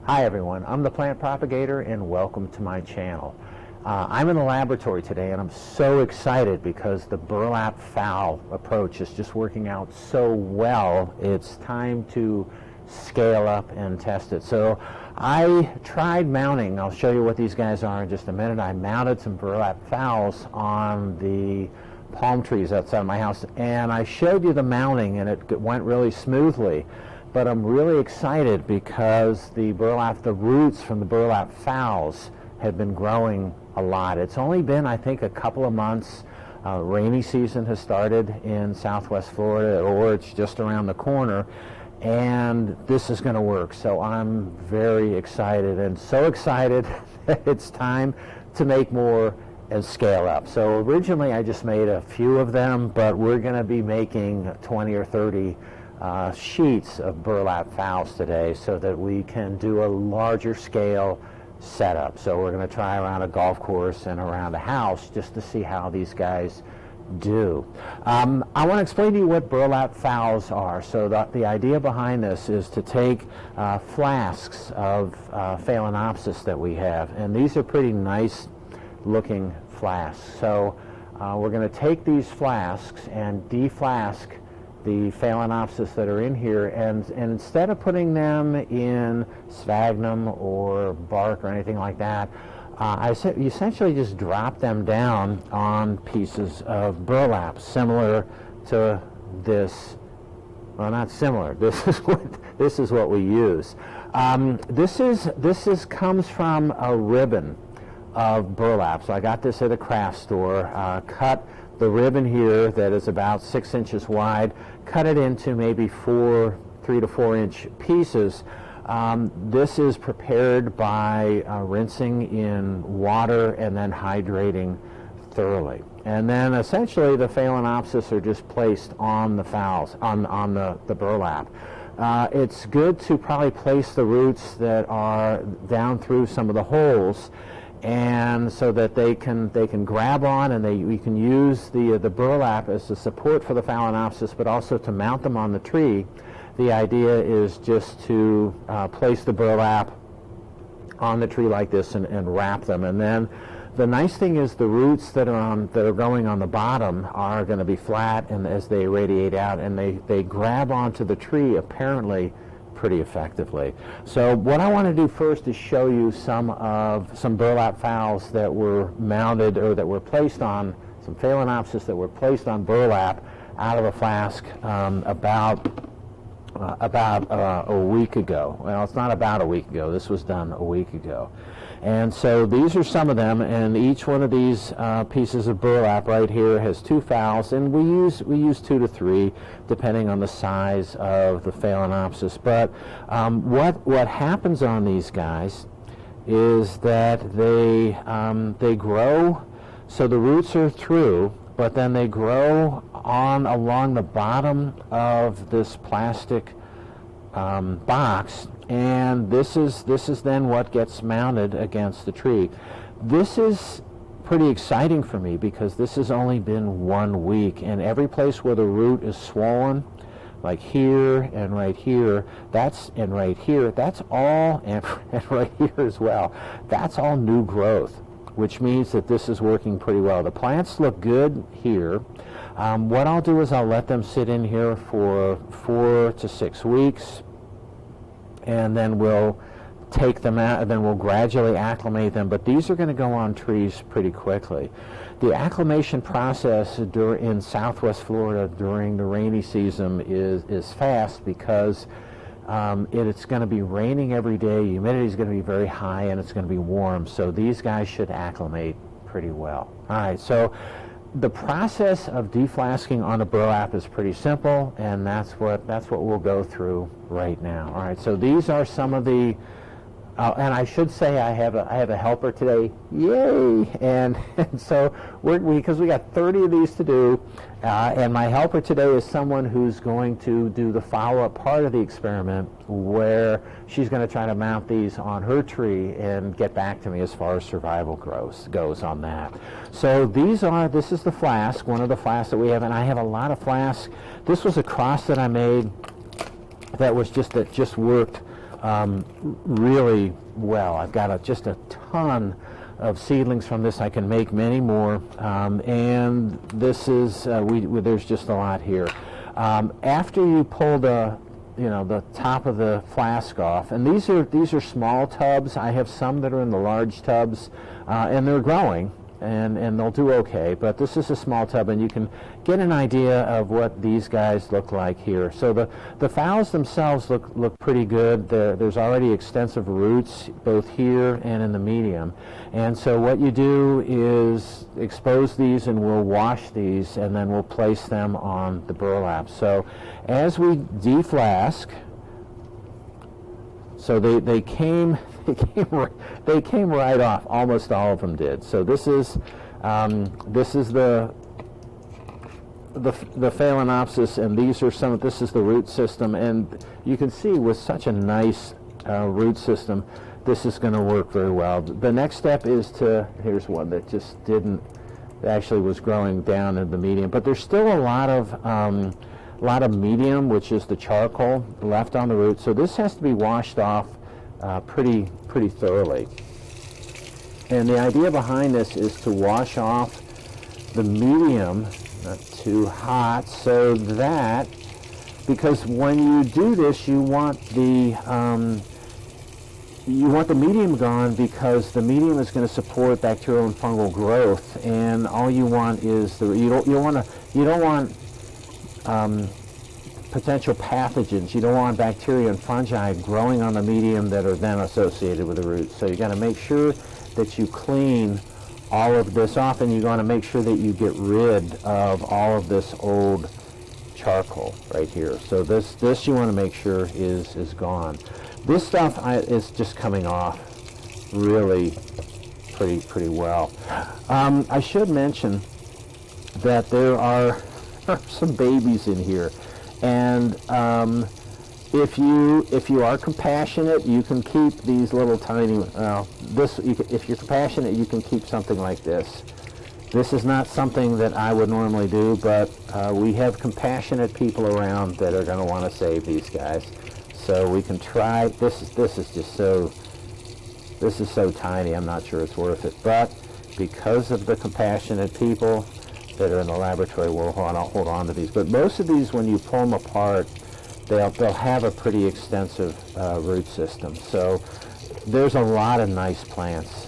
Hi everyone, I'm the plant propagator and welcome to my channel. I'm in the laboratory today and I'm so excited because the burlap phal approach is just working out so well. It's time to scale up and test it. So I tried mounting, I'll show you what these guys are in just a minute. I mounted some burlap phals on the palm trees outside my house and I showed you the mounting and it went really smoothly. But I'm really excited because the roots from the burlap phals have been growing a lot. It's only been, I think, a couple of months. Rainy season has started in Southwest Florida, or it's just around the corner, and this is going to work. So I'm very excited, and so excited that it's time to make more and scale up. So originally I just made a few of them, but we're going to be making 20 or 30 sheets of burlap phals today so that we can do a larger scale setup. So we're going to try around a golf course and around a house just to see how these guys do. I want to explain to you what burlap phals are. So the idea behind this is to take flasks of Phalaenopsis that we have, and these are pretty nice looking flasks. So we're going to take these flasks and deflask the Phalaenopsis that are in here, and instead of putting them in sphagnum or bark or anything like that, I essentially just drop them down on pieces of burlap, similar to this. Well, not similar. This is what we use. This comes from a ribbon of burlap. So I got this at a craft store. Cut the ribbon here that is about 6 inches wide, cut it into maybe 3 to 4 inch pieces. This is prepared by rinsing in water and then hydrating thoroughly. And then essentially the Phalaenopsis are just placed on the phals, on the burlap. It's good to probably place the roots that are down through some of the holes, and so that they can grab on, and we can use the burlap as a support for the Phalaenopsis, but also to mount them on the tree. The idea is just to place the burlap on the tree like this and wrap them. And then the nice thing is the roots that are growing on the bottom are going to be flat, and as they radiate out, and they grab onto the tree apparently pretty effectively. So what I want to do first is show you some burlap phals that were mounted, or that were placed on, some Phalaenopsis that were placed on burlap out of a flask about a week ago. Well, it's not about a week ago. This was done a week ago. And so these are some of them, and each one of these pieces of burlap right here has 2 phals, and we use 2 to 3 depending on the size of the Phalaenopsis. But what happens on these guys is that they grow, so the roots are through, but then they grow along the bottom of this plastic box, and this is then what gets mounted against the tree. This is pretty exciting for me because this has only been 1 week, and every place where the root is swollen, like here and right here, that's all, and right here as well, that's all new growth, which means that this is working pretty well. The plants look good here. What I'll do is I'll let them sit in here for 4 to 6 weeks, and then we'll take them out, and then we'll gradually acclimate them. But these are going to go on trees pretty quickly. The acclimation process in Southwest Florida during the rainy season is fast because it's going to be raining every day, humidity is going to be very high, and it's going to be warm. So these guys should acclimate pretty well. All right, so the process of deflasking on a burlap is pretty simple, and that's what we'll go through right now. All right, so these are some of the and I should say I have a helper today. Yay! And so because we got 30 of these to do, and my helper today is someone who's going to do the follow-up part of the experiment, where she's going to try to mount these on her tree and get back to me as far as survival goes on that. So this is the flask, one of the flasks that we have, and I have a lot of flasks. This was a cross that I made that just worked really well. I've got just a ton of seedlings from this. I can make many more, and this is there's just a lot here. After you pull the top of the flask off, and these are small tubs. I have some that are in the large tubs, and they're growing, and they'll do okay. But this is a small tub, and you can get an idea of what these guys look like here. So the phals themselves look pretty good. There's already extensive roots both here and in the medium. And so what you do is expose these, and we'll wash these, and then we'll place them on the burlap. So as we deflask, so they came right off. Almost all of them did. So this is the Phalaenopsis, and these are this is the root system, and you can see with such a nice root system, this is going to work very well. The next step is here's one that just actually was growing down in the medium, but there's still a lot of medium, which is the charcoal, left on the root. So this has to be washed off pretty thoroughly. And the idea behind this is to wash off the medium, not too hot, so that, because when you do this, you want the medium gone, because the medium is going to support bacterial and fungal growth, and all you want is you don't want potential pathogens. You don't want bacteria and fungi growing on the medium that are then associated with the roots. So you got to make sure that you clean all of this off, and you want to make sure that you get rid of all of this old charcoal right here. So this you want to make sure is gone. This stuff is just coming off really pretty well. I should mention that there are some babies in here, and if you are compassionate, you can keep these little tiny. If you're compassionate, you can keep something like this. This is not something that I would normally do, but we have compassionate people around that are going to want to save these guys. So we can try. This is so tiny, I'm not sure it's worth it. But because of the compassionate people that are in the laboratory, we'll hold on to these. But most of these, when you pull them apart, they'll have a pretty extensive root system. So there's a lot of nice plants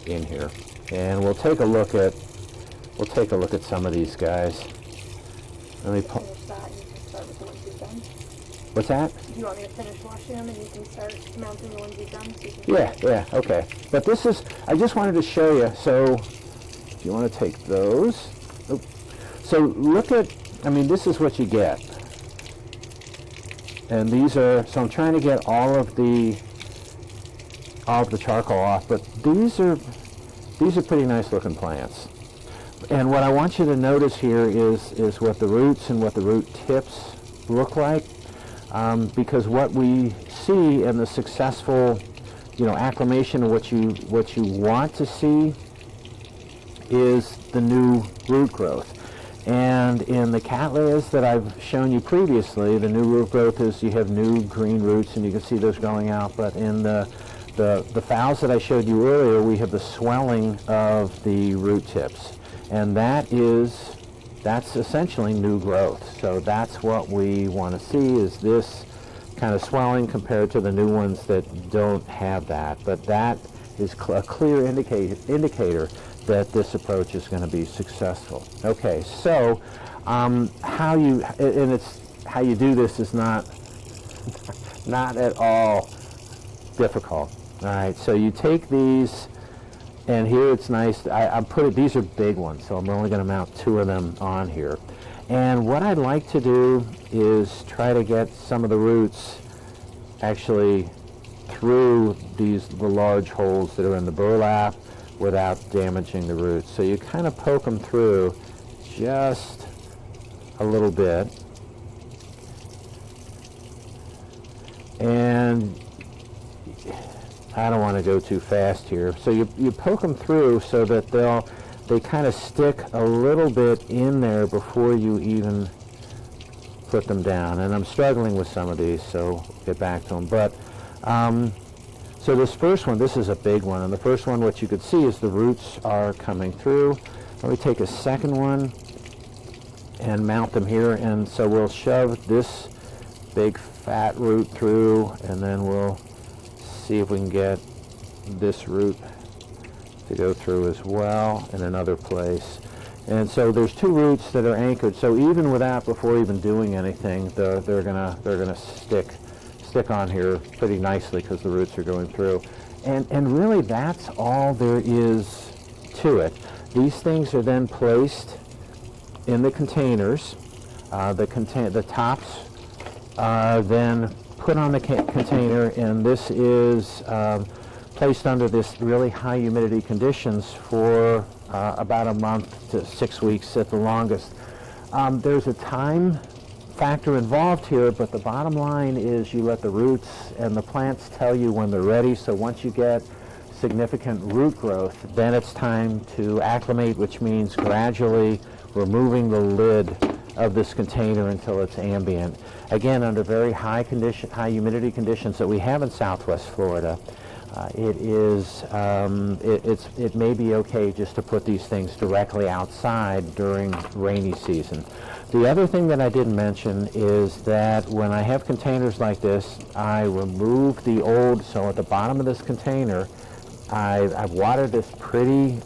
in here, and we'll take a look at some of these guys. Let me pull. What's that? Do you want me to finish washing them and you can start mounting the ones you've done? So Yeah, okay. But this is, I just wanted to show you, so if you want to take those. Oops. So look at, this is what you get. And these are, so I'm trying to get all of the charcoal off, but these are pretty nice looking plants. And what I want you to notice here is what the roots and what the root tips look like. Because what we see in the successful, acclimation of what you want to see is the new root growth. And in the cattleyas that I've shown you previously, the new root growth is you have new green roots, and you can see those growing out. But in the phals that I showed you earlier, we have the swelling of the root tips, and that's essentially new growth. So that's what we want to see, is this kind of swelling compared to the new ones that don't have that. But that is a clear indicator that this approach is going to be successful. Okay, so how you do this is not at all difficult. All right, so you take these, and here it's nice. These are big ones, so I'm only going to mount 2 of them on here. And what I'd like to do is try to get some of the roots actually through the large holes that are in the burlap without damaging the roots. So you kind of poke them through just a little bit. And I don't want to go too fast here. So you poke them through so that they kind of stick a little bit in there before you even put them down. And I'm struggling with some of these, so get back to them. But So this first one, this is a big one, and the first one, what you could see is the roots are coming through. Let me take a second one and mount them here, and so we'll shove this big fat root through, and then we'll see if we can get this root to go through as well in another place. And so there's two roots that are anchored, so even without, before even doing anything, they're gonna stick on here pretty nicely because the roots are going through. And really that's all there is to it. These things are then placed in the containers. The tops are then put on the container, and this is placed under this really high humidity conditions for about a month to 6 weeks at the longest. There's a time factor involved here, but the bottom line is you let the roots and the plants tell you when they're ready. So once you get significant root growth, then it's time to acclimate, which means gradually removing the lid of this container until it's ambient. Again, under very high humidity conditions that we have in Southwest Florida, it may be okay just to put these things directly outside during rainy season. The other thing that I didn't mention is that when I have containers like this, I remove the old, so at the bottom of this container, I've watered this pretty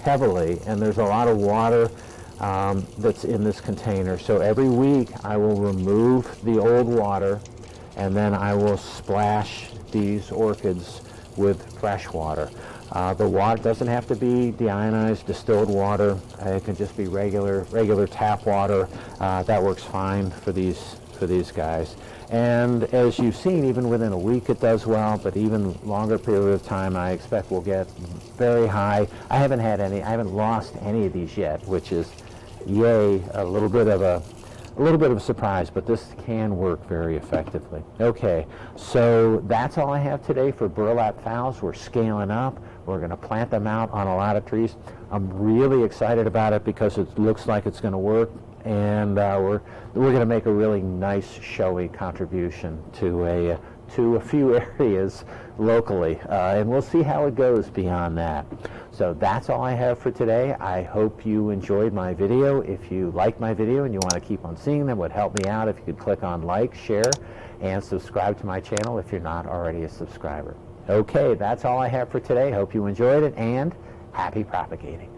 heavily, and there's a lot of water that's in this container. So every week I will remove the old water, and then I will splash these orchids with fresh water. The water doesn't have to be deionized, distilled water. It can just be regular tap water. That works fine for these guys. And as you've seen, even within a week it does well, but even longer period of time, I expect we'll get very high. I haven't lost any of these yet, which is, yay, a little bit of a surprise, but this can work very effectively. Okay, so that's all I have today for burlap phals. We're scaling up. We're going to plant them out on a lot of trees. I'm really excited about it because it looks like it's going to work, and we're going to make a really nice, showy contribution to a few areas locally, and we'll see how it goes beyond that. So that's all I have for today. I hope you enjoyed my video. If you like my video and you want to keep on seeing them, it would help me out if you could click on like, share, and subscribe to my channel if you're not already a subscriber. Okay, that's all I have for today. Hope you enjoyed it, and happy propagating.